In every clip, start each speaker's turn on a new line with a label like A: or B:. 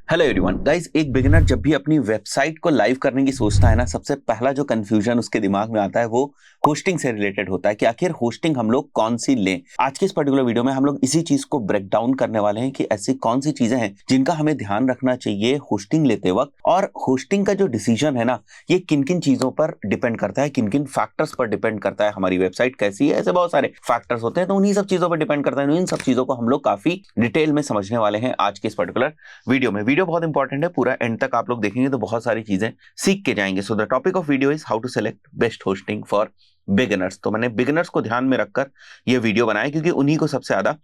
A: Hello everyone guys, एक beginner जब भी अपनी वेबसाइट को लाइव करने की सोचता है ना, सबसे पहला जो कंफ्यूजन उसके दिमाग में आता है वो होस्टिंग से रिलेटेड होता है कि आखिर होस्टिंग हम लोग कौन सी लें। आज के इस पर्टिकुलर वीडियो में हम लोग इसी चीज को ब्रेक डाउन करने वाले हैं कि ऐसी कौन सी चीजें हैं जिनका हमें ध्यान रखना चाहिए होस्टिंग लेते वक्त, और होस्टिंग का जो डिसीजन है ना, ये किन किन चीजों पर डिपेंड करता है, किन किन फैक्टर्स पर डिपेंड करता है। हमारी वेबसाइट कैसी है, ऐसे बहुत सारे फैक्टर्स होते हैं, तो उन्हीं सब चीजों पर डिपेंड करता है। इन सब चीजों को हम लोग काफी डिटेल में समझने वाले हैं आज के इस पर्टिकुलर वीडियो में। वीडियो बहुत इंपॉर्टेंट है, पूरा एंड तक आप लोग देखेंगे तो बहुत सारी चीजें सीख के जाएंगे। So the topic of video is how to select best hosting for beginners. तो मैंने बिगिनर्स को ध्यान में रखकर ये वीडियो बनाया क्योंकि उन्हीं को सबसे ज्यादा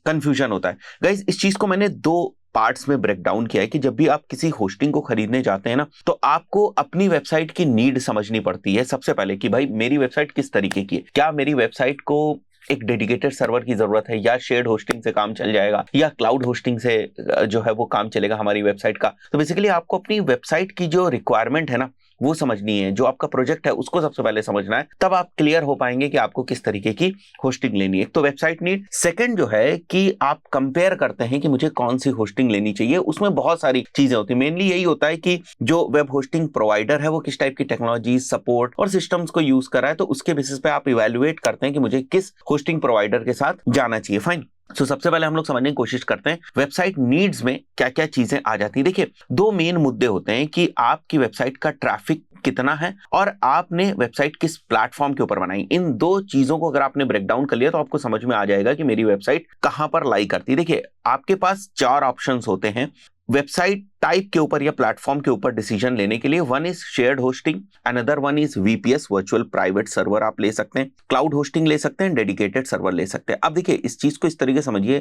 A: कंफ्यूजन होता है। गाइस, इस चीज को मैंने दो पार्ट्स में ब्रेक डाउन किया है कि जब भी आप किसी होस्टिंग को खरीदने जाते हैं ना, तो आपको अपनी वेबसाइट की नीड समझनी पड़ती है सबसे पहले कि भाई मेरी वेबसाइट किस तरीके की है। क्या मेरी वेबसाइट को एक डेडिकेटेड सर्वर की जरूरत है, या शेयर्ड होस्टिंग से काम चल जाएगा, या क्लाउड होस्टिंग से जो है वो काम चलेगा हमारी वेबसाइट का। तो बेसिकली आपको अपनी वेबसाइट की जो रिक्वायरमेंट है ना वो समझनी है, जो आपका प्रोजेक्ट है उसको सबसे पहले समझना है, तब आप क्लियर हो पाएंगे कि आपको किस तरीके की होस्टिंग लेनी है। तो वेबसाइट नीड। सेकंड जो है कि आप कंपेयर करते हैं कि मुझे कौन सी होस्टिंग लेनी चाहिए। उसमें बहुत सारी चीजें होती है, मेनली यही होता है कि जो वेब होस्टिंग प्रोवाइडर है वो किस टाइप की टेक्नोलॉजी, सपोर्ट और सिस्टम्स को यूज कर रहा है, तो उसके बेसिस पे आप इवेल्युएट करते हैं कि मुझे किस होस्टिंग प्रोवाइडर के साथ जाना चाहिए। फाइन। सबसे पहले हम लोग समझने की कोशिश करते हैं वेबसाइट नीड्स में क्या क्या चीजें आ जाती है। देखिए, दो मेन मुद्दे होते हैं कि आपकी वेबसाइट का ट्रैफिक कितना है और आपने वेबसाइट किस प्लेटफॉर्म के ऊपर बनाई। इन दो चीजों को अगर आपने ब्रेक डाउन कर लिया तो आपको समझ में आ जाएगा कि मेरी वेबसाइट कहां पर लाई करती है। देखिए, आपके पास चार ऑप्शंस होते हैं वेबसाइट टाइप के ऊपर या प्लेटफॉर्म के ऊपर डिसीजन लेने के लिए। One is shared hosting, another one is VPS, virtual private server आप ले सकते हैं, क्लाउड होस्टिंग ले सकते हैं, डेडिकेटेड सर्वर ले सकते हैं। अब देखिए, इस चीज को इस तरीके समझिए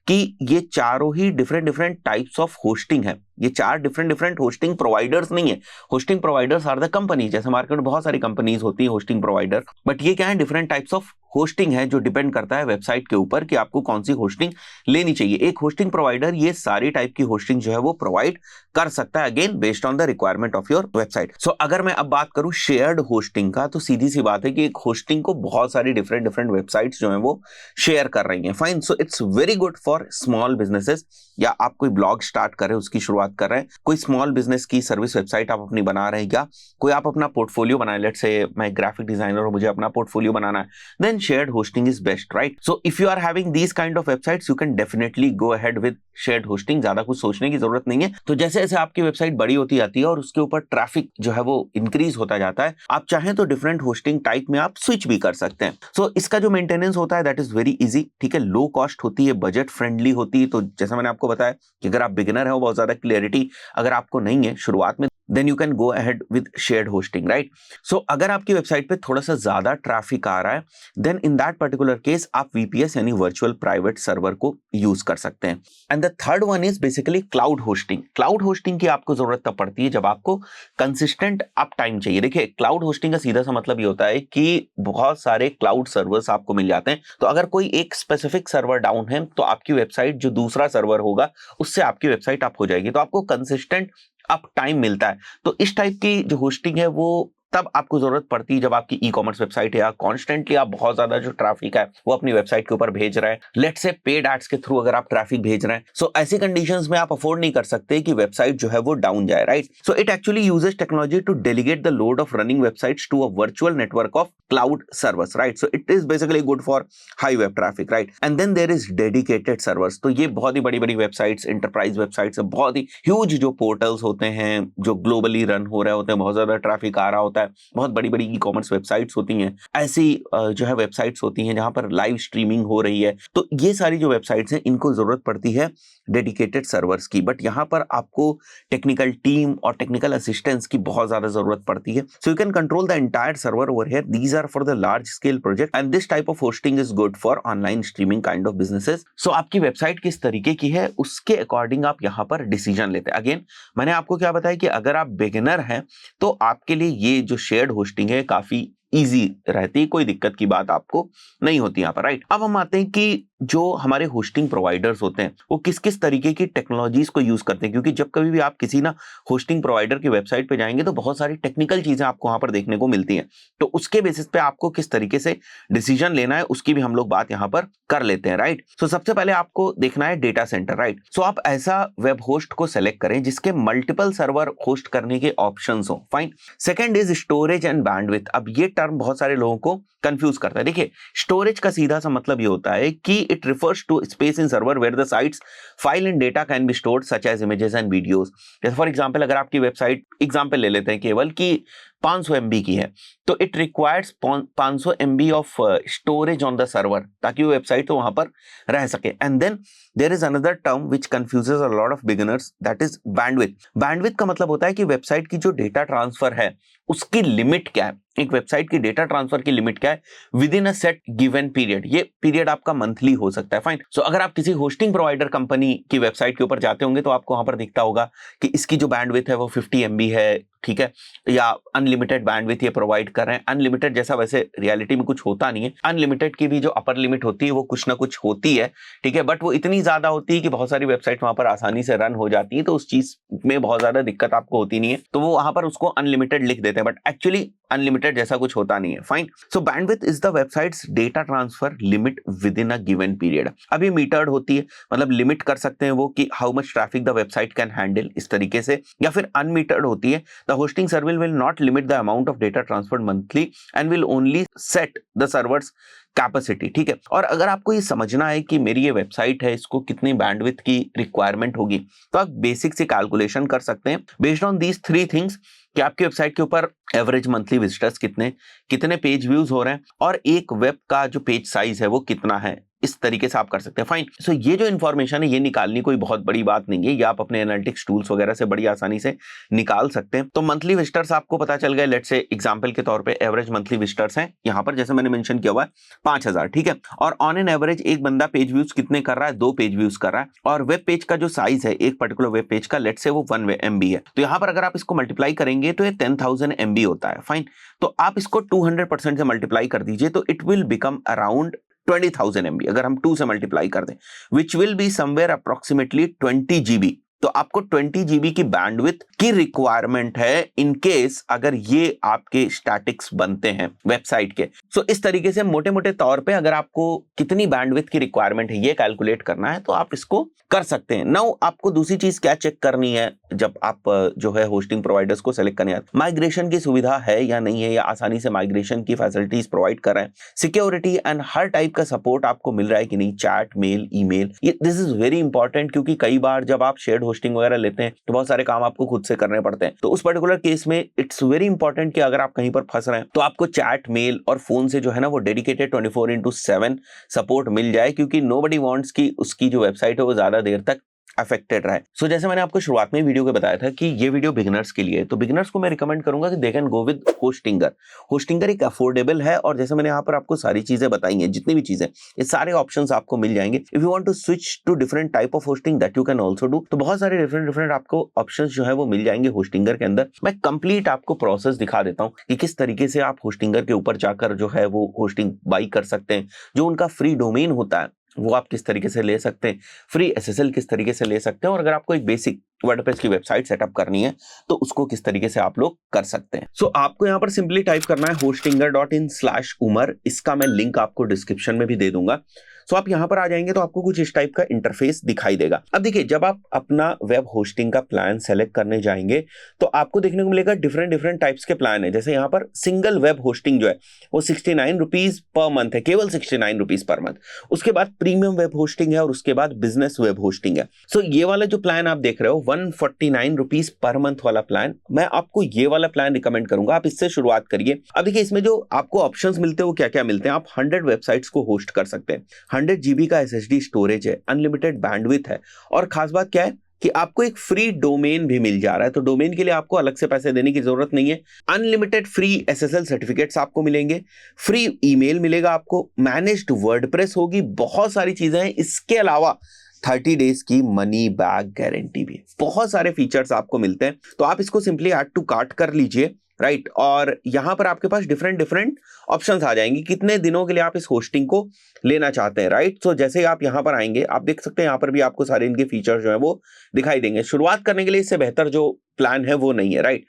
A: कि ये चारों ही different different types of hosting है। ये चार डिफरेंट डिफरेंट होस्टिंग प्रोवाइडर्स नहीं है। Hosting providers are the company. जैसे मार्केट में बहुत सारी कंपनीज होती है होस्टिंग प्रोवाइडर, बट ये क्या है, डिफरेंट टाइप्स ऑफ होस्टिंग है जो डिपेंड करता है वेबसाइट के ऊपर कि आपको कौन सी होस्टिंग लेनी चाहिए। एक होस्टिंग प्रोवाइडर ये सारी टाइप की होस्टिंग जो है वो प्रोवाइड कर सकता है, again based on the requirement of your website. So अगर मैं अब बात करूं शेयर्ड होस्टिंग का, तो सीधी सी बात है कि एक होस्टिंग को बहुत सारी डिफरेंट डिफरेंट वेबसाइट्स जो है वो शेयर कर रही हैं। Fine. So it's very good for small businesses, या आप कोई ब्लॉग स्टार्ट कर रहे हैं, उसकी शुरुआत कर रहे हैं, कोई स्मॉल बिजनेस की सर्विस वेबसाइट आप अपनी बना रहे हैं, या कोई आप अपना पोर्टफोलियो बना रहे हैं। लेट्स से मैं ग्राफिक डिजाइनर हूं, मुझे अपना पोर्टफोलियो बनाना है, then shared hosting is best, right? So if you are having these kind of websites you can definitely go ahead with shared hosting. ज्यादा कुछ सोचने की जरूरत नहीं है। तो जैसे जैसे आपकी वेबसाइट बड़ी होती जाती है और उसके ऊपर ट्रैफिक जो है वो इंक्रीज होता जाता है, आप चाहें तो डिफरेंट होस्टिंग टाइप में आप स्विच भी कर सकते हैं। सो इसका जो मेंटेनेंस होता है दैट इज वेरी इजी, ठीक है, लो कॉस्ट होती है, बजट फ्रेंडली होती है। तो जैसा मैंने आपको बताया कि अगर आप बिगिनर है, बहुत ज्यादा क्लियरिटी अगर आपको नहीं है शुरुआत में, then you can go ahead with shared hosting, right? So अगर आपकी वेबसाइट पे थोड़ा सा ज्यादा ट्रैफिक आ रहा है, then in that particular case आप वीपीएस यानी वर्चुअल प्राइवेट सर्वर को यूज कर सकते हैं। And the third one is basically cloud hosting. Cloud hosting की आपको जरूरत तब पड़ती है जब आपको कंसिस्टेंट अप टाइम चाहिए। देखिए, क्लाउड होस्टिंग का सीधा सा मतलब ये होता है कि बहुत सारे क्लाउड सर्वर्स आपको मिल जाते हैं। तो अगर कोई एक स्पेसिफिक सर्वर डाउन है तो आपकी वेबसाइट जो दूसरा सर्वर होगा उससे आपकी वेबसाइट अप हो जाएगी, तो आपको कंसिस्टेंट अप टाइम मिलता है। तो इस टाइप की जो होस्टिंग है वो तब आपको जरूरत पड़ती है जब आपकी ई कॉमर्स वेबसाइट है, या कॉन्स्टेंटली आप बहुत ज्यादा जो ट्रैफिक है वो अपनी वेबसाइट के ऊपर भेज रहे हैं। लेट्स से पेड एड्स के थ्रू अगर आप ट्रैफिक भेज रहे हैं, सो ऐसी कंडीशंस में आप अफोर्ड नहीं कर सकते कि वेबसाइट जो है वो डाउन जाए, right? So it actually uses technology to delegate the load of running websites to a virtual network of cloud servers, right? So it is basically good for high web traffic, right? And then there is dedicated servers. तो ये बहुत ही बड़ी बड़ी websites, enterprise websites, बहुत ही huge जो portals होते हैं जो ग्लोबली रन हो रहे होते हैं, बहुत ज्यादा ट्रैफिक आ रहा होता है, बहुत बड़ी बड़ी ई कॉमर्स वेबसाइट्स होती हैं, ऐसी जो है वेबसाइट्स होती हैं जहां पर लाइव स्ट्रीमिंग हो रही है। तो ये सारी जो वेबसाइट्स हैं इनको जरूरत पड़ती है डेडिकेटेड सर्वर्स की, बट यहां पर आपको टेक्निकल टीम और टेक्निकल असिस्टेंस की बहुत ज्यादा जरूरत पड़ती है। So you can control the entire server over here. These are for the large scale project and this type of hosting is good for online streaming kind of businesses. So आपकी website किस तरीके की है उसके according आप यहां पर decision लेते हैं। अगेन मैंने आपको क्या बताया कि अगर आप बिगिनर हैं तो आपके लिए ये जो शेयर्ड होस्टिंग है काफी इजी रहती है, कोई दिक्कत की बात आपको नहीं होती यहाँ पर, राइट? अब हम आते हैं कि जो हमारे होस्टिंग प्रोवाइडर्स होते हैं वो किस किस तरीके की टेक्नोलॉजीज को यूज करते हैं, क्योंकि जब कभी भी आप किसी ना होस्टिंग प्रोवाइडर की वेबसाइट पे जाएंगे तो बहुत सारी टेक्निकल चीजें आपको वहां पर देखने को मिलती हैं। तो उसके बेसिस पे आपको किस तरीके से डिसीजन लेना है उसकी भी हम लोग बात यहाँ पर कर लेते हैं, राइट। सो सबसे पहले आपको देखना है डेटा सेंटर, राइट। सो आप ऐसा वेब होस्ट को सेलेक्ट करें जिसके मल्टीपल सर्वर होस्ट करने के ऑप्शंस हो, fine. Second is storage and bandwidth. अब ये टर्म बहुत सारे लोगों को कंफ्यूज करता है। देखिए, स्टोरेज का सीधा सा मतलब ये होता है कि it refers to space in server where the sites file and data can be stored such as images and videos. जैसे फॉर एग्जांपल अगर आपकी वेबसाइट एग्जांपल ले लेते हैं केवल कि 500 MB की है, तो it requires 500 MB of storage on the server, ताकि वो वेबसाइट तो वहां पर रह सके। And then there is another term which confuses a lot of beginners, that is bandwidth. Bandwidth का मतलब होता है कि वेबसाइट की जो डेटा ट्रांसफर है उसकी लिमिट क्या है। एक वेबसाइट की डेटा ट्रांसफर की लिमिट क्या है with in a set given period. ये पीरियड आपका मंथली हो सकता है, फाइन। सो अगर आप किसी होस्टिंग प्रोवाइडर कंपनी की वेबसाइट के ऊपर जाते होंगे तो आपको वहां पर दिखता होगा कि इसकी जो बैंडविड्थ है वो 50 MB है, ठीक है, या अनलिमिटेड बैंडविड्थ ये प्रोवाइड कर रहे हैं। अनलिमिटेड जैसा वैसे रियलिटी में कुछ होता नहीं है, अनलिमिटेड की भी जो अपर लिमिट होती है वो कुछ ना कुछ होती है, ठीक है, बट वो इतनी ज्यादा होती है कि बहुत सारी वेबसाइट वहां पर आसानी से रन हो जाती है, तो उस चीज में बहुत ज्यादा दिक्कत आपको होती नहीं है, तो वो वहां पर उसको अनलिमिटेड लिख देते हैं, बट एक्चुअली अनलिमिटेड जैसा कुछ होता नहीं है, fine. So bandwidth is the websites data transfer limit with in a given period. अब ये मीटर्ड होती है, मतलब लिमिट कर सकते हैं वो कि how much traffic the website can handle, इस तरीके से, या फिर अनमीटर्ड होती है, the hosting server will not limit the amount of data transferred monthly and will only set the servers capacity, ठीक है। और अगर आपको ये समझना है कि मेरी ये वेबसाइट है, इसको कितनी बैंडविड्थ की रिक्वायरमेंट होगी, तो आप बेसिक से कैलकुलेशन कर सकते हैं बेस्ड ऑन दीज 3 थिंग्स कि आपकी वेबसाइट के ऊपर एवरेज मंथली विजिटर्स कितने पेज व्यूज हो रहे हैं, और एक वेब का जो पेज साइज है वो कितना है। इस तरीके से आप कर सकते हैं, फाइन। सो ये जो इंफॉर्मेशन है ये निकालनी कोई बहुत बड़ी बात नहीं है, ये आप अपने एनालिटिक्स टूल्स वगैरह से बड़ी आसानी से निकाल सकते हैं। तो मंथली विजिटर्स आपको पता चल गए, लेट्स से एग्जांपल के तौर पे एवरेज मंथली विजिटर्स हैं यहाँ पर, जैसे मैंने मेंशन किया हुआ है 5000, ठीक है। और ऑन एन एवरेज एक बंदा पेज व्यूज कितने कर रहा है, 2 पेज व्यूज कर रहा है, और वेब पेज का जो साइज है एक पर्टिकुलर वेब पेज का, लेट्स से वो 1 MB है, तो यहाँ पर अगर आप इसको मल्टीप्लाई करेंगे तो ये 10,000 MB होता है, फाइन। तो आप इसको 200% से मल्टीप्लाई कर दीजिए तो it will become around 20,000 MB। अगर हम 2 से मल्टीप्लाई कर दें, which will be somewhere approximately 20 GB, तो आपको 20 GB की बैंडविड्थ की रिक्वायरमेंट है इन केस अगर ये आपके स्टैटिक्स बनते हैं वेबसाइट के। सो इस तरीके से मोटे मोटे तौर पे अगर आपको कितनी बैंडविड्थ की रिक्वायरमेंट है ये कैलकुलेट करना है तो आप इसको कर सकते हैं। नाउ आपको दूसरी चीज क्या चेक करनी है जब आप जो है होस्टिंग प्रोवाइडर्स को सेलेक्ट करने आते हैं, माइग्रेशन की सुविधा है या नहीं है, या आसानी से माइग्रेशन की फैसिलिटीज प्रोवाइड कर रहे हैं, सिक्योरिटी एंड हर टाइप का सपोर्ट आपको मिल रहा है कि नहीं, chat, mail, email, this is very important, क्योंकि कई बार जब आप शेयर्ड होस्टिंग वगैरह लेते हैं तो बहुत सारे काम आपको खुद से करने पड़ते हैं। तो उस पर्टिकुलर केस में इट्स वेरी इंपॉर्टेंट कि अगर आप कहीं पर फंस रहे हैं तो आपको चैट, मेल और फोन से जो है ना वो डेडिकेटेड 24/7 सपोर्ट मिल जाए, क्योंकि नोबडी वांट्स कि उसकी जो वेबसाइट है वो ज्यादा देर तक अफेक्टेड रहे। सो जैसे मैंने आपको शुरुआत में वीडियो के बताया था कि ये वीडियो बिगिनर्स के लिए है, तो बिगिनर्स को मैं रिकमेंड करूंगा कि they can go with Hostinger. Hostinger एक अफोर्डेबल है, और जैसे मैंने यहाँ पर आपको सारी चीजें बताई हैं, जितनी भी चीजें, ये सारे ऑप्शंस आपको मिल जाएंगे। If you want to switch to different type of hosting that you can also do, तो बहुत सारे डिफरेंट आपको ऑप्शंस जो है वो मिल जाएंगे होस्टिंगर के अंदर। मैं कंप्लीट आपको प्रोसेस दिखा देता हूँ कि किस तरीके से आप होस्टिंगर के ऊपर जाकर जो है वो होस्टिंग बाई कर सकते हैं, जो उनका फ्री डोमेन होता है वो आप किस तरीके से ले सकते हैं, फ्री SSL किस तरीके से ले सकते हैं, और अगर आपको एक बेसिक वर्डप्रेस की वेबसाइट सेटअप करनी है तो उसको किस तरीके से आप लोग कर सकते हैं। सो आपको यहाँ पर सिंपली टाइप करना है hostinger.in/umar। इसका मैं लिंक आपको डिस्क्रिप्शन में भी दे दूंगा। सो आप यहाँ पर आ जाएंगे तो आपको कुछ इस टाइप का इंटरफेस दिखाई देगा। अब देखिए, जब आप अपना वेब होस्टिंग का प्लान सेलेक्ट करने जाएंगे तो आपको देखने को मिलेगा डिफरेंट टाइप्स के प्लान है। जैसे यहाँ पर सिंगल वेब होस्टिंग जो है वो 69 रुपीज पर मंथ है, केवल 69 रुपीज पर मंथ। उसके बाद प्रीमियम वेब होस्टिंग है, और उसके बाद बिजनेस वेब होस्टिंग है। सो ये वाला जो प्लान आप देख रहे हो 149 रुपीज पर मंथ वाला प्लान, मैं आपको ये वाला प्लान रिकमेंड करूंगा, आप इससे शुरुआत करिए। अब देखिए, इसमें जो आपको ऑप्शंस मिलते हैं वो क्या क्या मिलते हैं। आप 100 वेबसाइट्स को होस्ट कर सकते हैं, 100 GB का SSD स्टोरेज है, अनलिमिटेड बैंडविड्थ है, और खास बात क्या है कि आपको एक फ्री डोमेन भी मिल जा रहा है। तो डोमेन के लिए आपको अलग से पैसे देने की जरूरत नहीं है। अनलिमिटेड फ्री SSL सर्टिफिकेट्स आपको मिलेंगे, फ्री ईमेल मिलेगा आपको, मैनेज्ड वर्डप्रेस होगी, बहुत सारी चीजें हैं। इसके अलावा 30 डेज की मनी बैक गारंटी भी, बहुत सारे फीचर्स आपको मिलते हैं। तो आप इसको सिंपली ऐड टू कार्ट कर लीजिए राइट। और यहाँ पर आपके पास डिफरेंट डिफरेंट ऑप्शंस आ जाएंगे कितने दिनों के लिए आप इस होस्टिंग को लेना चाहते हैं, राइट। सो जैसे ही आप यहाँ पर आएंगे आप देख सकते हैं यहाँ पर भी आपको सारे इनके फीचर्स जो है वो दिखाई देंगे। शुरुआत करने के लिए इससे बेहतर जो प्लान है वो नहीं है, राइट।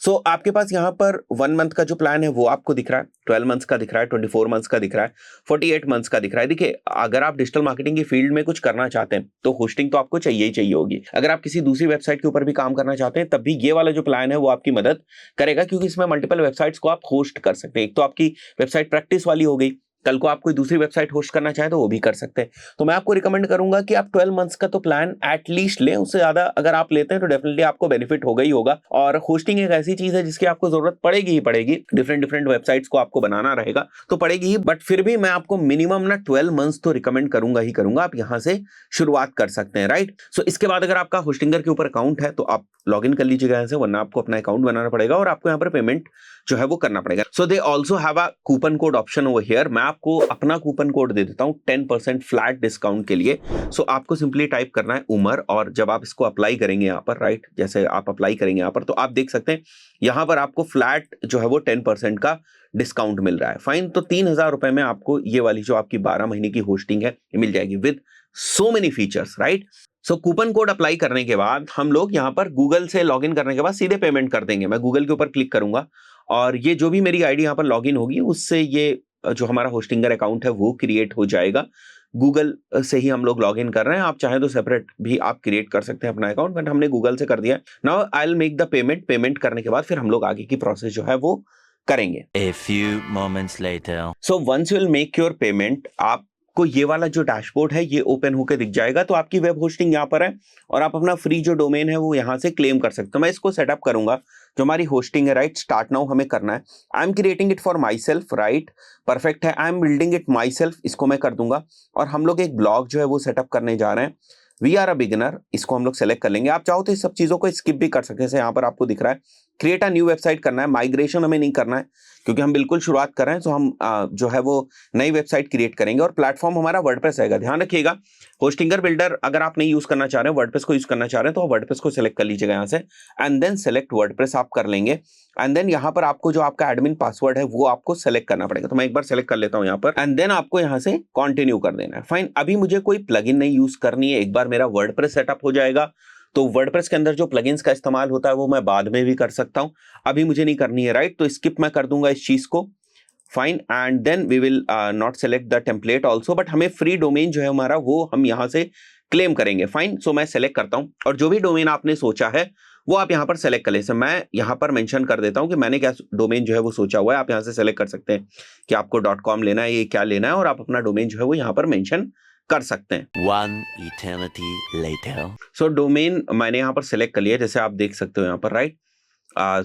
A: सो आपके पास यहाँ पर 1 मंथ का जो प्लान है वो आपको दिख रहा है, 12 मंथ्स का दिख रहा है, 24 मंथ्स का दिख रहा है, 48 मंथ्स का दिख रहा है। देखिए, अगर आप डिजिटल मार्केटिंग की फील्ड में कुछ करना चाहते हैं तो होस्टिंग तो आपको चाहिए ही चाहिए होगी। अगर आप किसी दूसरी वेबसाइट के ऊपर भी काम करना चाहते हैं तब भी ये वाला जो प्लान है वो आपकी मदद करेगा, क्योंकि इसमें मल्टीपल वेबसाइट्स को आप होस्ट कर सकते हैं। एक तो आपकी वेबसाइट प्रैक्टिस वाली हो गई, कल को आप कोई दूसरी वेबसाइट होस्ट करना चाहें तो वो भी कर सकते हैं। तो मैं आपको रिकमेंड करूंगा कि आप 12 मंथ्स का तो प्लान एटलीस्ट लें, उससे ज्यादा अगर आप लेते हैं तो डेफिनेटली आपको बेनिफिट होगा ही होगा। और होस्टिंग एक ऐसी चीज है जिसकी आपको जरूरत पड़ेगी ही पड़ेगी, डिफरेंट डिफरेंट वेबसाइट्स को आपको बनाना रहेगा तो पड़ेगी ही, बट फिर भी मैं आपको मिनिमम ना 12 मंथ्स तो रिकमेंड करूंगा ही करूंगा। आप यहां से शुरुआत कर सकते हैं, राइट। सो इसके बाद अगर आपका होस्टिंगर के ऊपर अकाउंट है तो आप लॉग इन कर लीजिएगा यहाँ से, वरना आपको अपना अकाउंट बनाना पड़ेगा और आपको यहाँ पर पेमेंट जो है वो करना पड़ेगा। So they also have a coupon code option over here. मैं आपको अपना कूपन कोड दे देता हूँ 10% फ्लैट डिस्काउंट के लिए। सो आपको सिंपली टाइप करना है उमर, और जब आप इसको अप्लाई करेंगे यहाँ पर, राइट, जैसे आप अप्लाई करेंगे यहाँ पर तो आप देख सकते हैं यहाँ पर आपको फ्लैट जो है वो 10% का डिस्काउंट मिल रहा है। फाइन, तो 3,000 रुपए में आपको ये वाली जो आपकी 12 महीने की होस्टिंग है ये मिल जाएगी with so many features, right. So coupon code apply करने के बाद हम लोग यहाँ पर गूगल से लॉगिन करने के बाद सीधे पेमेंट कर देंगे। मैं गूगल के ऊपर क्लिक करूंगा और ये जो भी मेरी आईडी यहाँ पर लॉगिन होगी उससे ये जो हमारा होस्टिंगर अकाउंट है वो क्रिएट हो जाएगा। गूगल से ही हम लोग लॉगिन कर रहे हैं, आप चाहें तो सेपरेट भी आप क्रिएट कर सकते हैं अपना अकाउंट, बट हमने गूगल से कर दिया। Now I will make the payment. Payment करने के बाद फिर हम लोग आगे की प्रोसेस जो है वो करेंगे।
B: A few moments later.
A: So once you will make your payment, आपको ये वाला जो डैशबोर्ड है ये ओपन होकर दिख जाएगा। तो आपकी वेब होस्टिंग यहाँ पर है और आप अपना फ्री जो डोमेन है वो यहाँ से क्लेम कर सकते हो। मैं इसको सेटअप करूंगा, जो हमारी होस्टिंग है, राइट, स्टार्ट नाउ हमें करना है। I am creating it for myself, right, perfect है। I am building it myself, इसको मैं कर दूंगा। और हम लोग एक ब्लॉग जो है वो सेटअप करने जा रहे हैं। वी आर अ बिगिनर, इसको हम लोग सेलेक्ट कर लेंगे। आप चाहो तो इस सब चीजों को स्किप भी कर सकते हैं, जैसे यहाँ पर आपको दिख रहा है क्रिएट अ न्यू वेबसाइट करना है। माइग्रेशन हमें नहीं करना है क्योंकि हम बिल्कुल शुरुआत कर रहे हैं, तो हम जो है वो नई वेबसाइट क्रिएट करेंगे। और प्लेटफॉर्म हमारा वर्डप्रेस रहेगा। ध्यान रखिएगा, होस्टिंगर बिल्डर अगर आप नहीं यूज करना चाह रहे हैं, वर्डप्रेस को यूज करना चाह रहे हैं तो वर्डप्रेस को सिलेक्ट कर लीजिएगा यहाँ से, एंड देन सेलेक्ट वर्डप्रेस आप कर लेंगे। एंड देन यहाँ पर आपको जो आपका एडमिन पासवर्ड है वो आपको सेलेक्ट करना पड़ेगा। तो मैं एक बार सेलेक्ट कर लेता हूँ यहाँ पर, एंड देन आपको यहाँ से कंटिन्यू कर देना है। फाइन, अभी मुझे कोई प्लगइन नहीं यूज करनी है। एक बार मेरा वर्डप्रेस सेटअप हो जाएगा तो वर्डप्रेस के अंदर जो प्लगइन्स का इस्तेमाल होता है वो मैं बाद में भी कर सकता हूं, अभी मुझे नहीं करनी है, राइट। तो स्किप मैं कर दूंगा इस चीज को। Fine, and then we will not select the template also, but हमें फ्री डोमेन जो है हमारा वो हम यहाँ से क्लेम करेंगे। फाइन, सो मैं सेलेक्ट करता हूं और जो भी डोमेन आपने सोचा है वो आप यहाँ पर सेलेक्ट कर ले। मैं यहाँ पर मेंशन कर देता हूँ कि मैंने क्या डोमेन जो है वो सोचा हुआ है। आप यहाँ से सेलेक्ट कर सकते हैं कि आपको .com लेना है, ये क्या लेना है, और आप अपना डोमेन जो है वो यहाँ पर मेंशन कर सकते हैं।
B: One eternity later.
A: So domain मैंने यहाँ पर सेलेक्ट कर लिया, जैसे आप देख सकते हो यहाँ पर, राइट।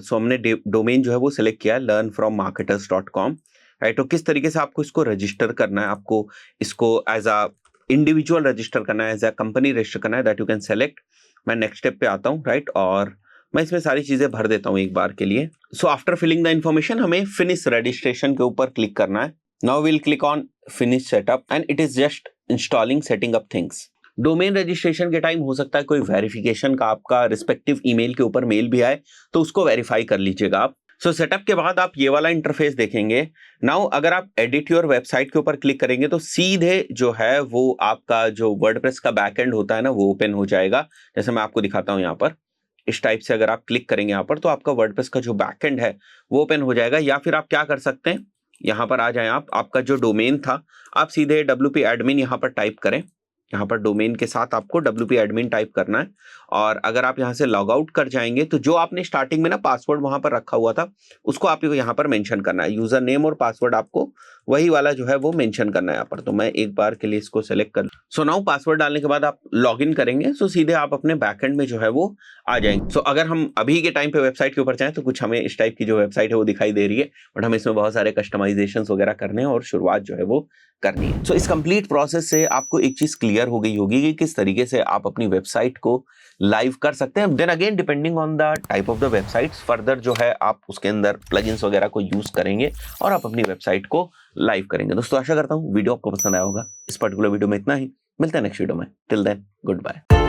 A: सो हमने डोमेन जो है वो सिलेक्ट किया learnfrommarketers.com, राइट। तो किस तरीके से आपको इसको रजिस्टर करना है, आपको इसको एज अ इंडिविजुअल रजिस्टर करना है, एज अ कंपनी रजिस्टर करना है, दैट यू कैन सेलेक्ट। मैं नेक्स्ट स्टेप पे आता हूँ, राइट, और मैं इसमें सारी चीजें भर देता हूँ एक बार के लिए। So after filling the information हमें फिनिश रजिस्ट्रेशन के ऊपर क्लिक करना है। Now will click on finish setup and it is just installing setting up things. Domain registration के टाइम हो सकता है कोई वेरिफिकेशन का आपका रिस्पेक्टिव ईमेल के ऊपर मेल भी आए, तो उसको वेरीफाई कर लीजिएगा आप। सो सेटअप के बाद आप ये वाला इंटरफेस देखेंगे। नाउ अगर आप एडिट योर वेबसाइट के ऊपर क्लिक करेंगे तो सीधे जो है वो आपका जो वर्डप्रेस का बैकएंड होता है ना वो ओपन हो जाएगा। जैसे मैं आपको दिखाता हूँ यहाँ पर, इस टाइप से अगर आप क्लिक करेंगे यहाँ पर तो आपका वर्डप्रेस का जो बैकएंड है वो ओपन हो जाएगा। या फिर आप क्या कर सकते हैं, यहाँ पर आ जाएं आप, आपका जो डोमेन था आप सीधे WP admin यहाँ पर टाइप करें। यहाँ पर डोमेन के साथ आपको WP admin टाइप करना है, और अगर आप यहाँ से लॉग आउट कर जाएंगे तो जो आपने स्टार्टिंग में ना पासवर्ड वहां पर रखा हुआ था उसको आपको यहाँ पर मेंशन करना है। यूजर नेम और पासवर्ड आपको वही वाला जो है वो मेंशन करना है यहाँ पर। तो मैं एक बार के लिए इसको सेलेक्ट कर, सो नाउ पासवर्ड डालने के बाद आप लॉग इन करेंगे, सो सीधे आप अपने बैकएंड में जो है वो आ जाएंगे। सो अगर हम अभी के टाइम पे वेबसाइट के ऊपर जाएं तो कुछ हमें इस टाइप की जो वेबसाइट है वो दिखाई दे रही है, बट हमें इसमें बहुत सारे कस्टमाइजेशन वगैरह करने हैं और शुरुआत जो है वो करनी है। सो इस कंप्लीट प्रोसेस से आपको एक चीज क्लियर हो गई होगी कि किस तरीके से आप अपनी वेबसाइट को लाइव कर सकते हैं। Then again depending on the type of the websites further जो है आप उसके अंदर प्लगइन्स वगैरह को यूज करेंगे और आप अपनी वेबसाइट को लाइव करेंगे। दोस्तों आशा करता हूँ वीडियो आपको पसंद आया होगा। इस पर्टिकुलर वीडियो में इतना ही, मिलते हैं नेक्स्ट वीडियो में। Till then good bye.